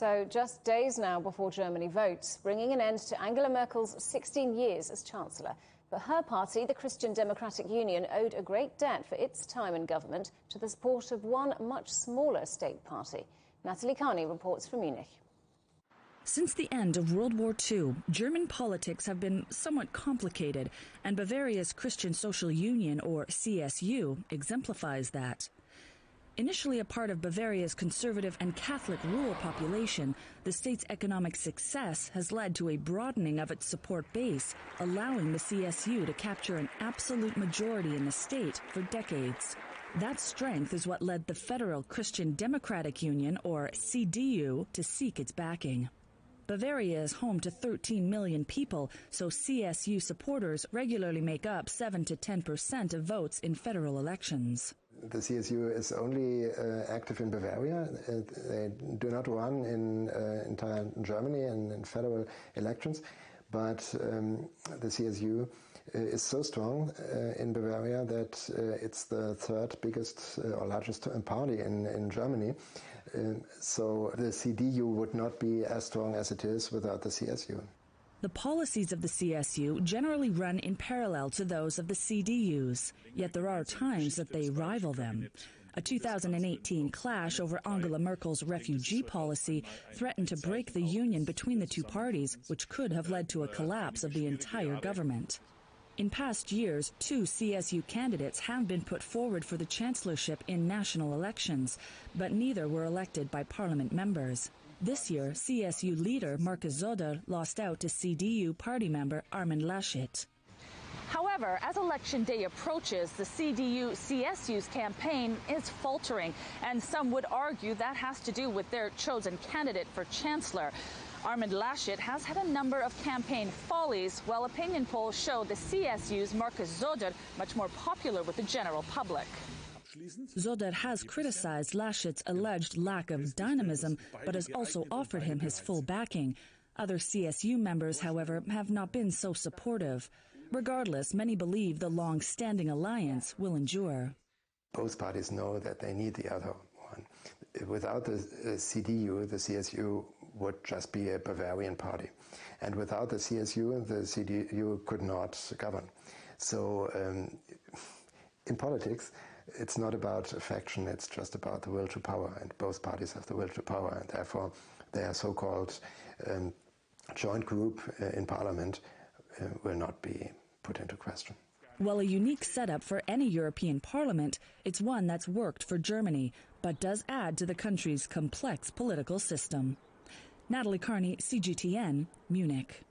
So just days now before Germany votes, bringing an end to Angela Merkel's 16 years as Chancellor. But her party, the Christian Democratic Union, owed a great debt for its time in government to the support of one much smaller state party. Natalie Carney reports from Munich. Since the end of World War II, German politics have been somewhat complicated, and Bavaria's Christian Social Union, or CSU, exemplifies that. Initially a part of Bavaria's conservative and Catholic rural population, the state's economic success has led to a broadening of its support base, allowing the CSU to capture an absolute majority in the state for decades. That strength is what led the Federal Christian Democratic Union, or CDU, to seek its backing. Bavaria is home to 13 million people, so CSU supporters regularly make up 7 to 10% of votes in federal elections. The CSU is only active in Bavaria. They do not run in entire Germany and in federal elections, but the CSU is so strong in Bavaria that it's the third biggest or largest party in Germany. So the CDU would not be as strong as it is without the CSU. The policies of the CSU generally run in parallel to those of the CDU's, yet there are times that they rival them. A 2018 clash over Angela Merkel's refugee policy threatened to break the union between the two parties, which could have led to a collapse of the entire government. In past years, 2 CSU candidates have been put forward for the chancellorship in national elections, but neither were elected by parliament members. This year, CSU leader Markus Söder lost out to CDU party member Armin Laschet. However, as election day approaches, the CDU-CSU's campaign is faltering, and some would argue that has to do with their chosen candidate for chancellor. Armin Laschet has had a number of campaign follies, while opinion polls show the CSU's Markus Söder much more popular with the general public. Söder has criticized Laschet's alleged lack of dynamism, but has also offered him his full backing. Other CSU members, however, have not been so supportive. Regardless, many believe the long-standing alliance will endure. Both parties know that they need the other one. Without the CDU, the CSU would just be a Bavarian party. And without the CSU, the CDU could not govern. So in politics, it's not about a faction, it's just about the will to power, and both parties have the will to power, and therefore their so-called joint group in parliament will not be put into question. While a unique setup for any European parliament, it's one that's worked for Germany, but does add to the country's complex political system. Natalie Carney, CGTN, Munich.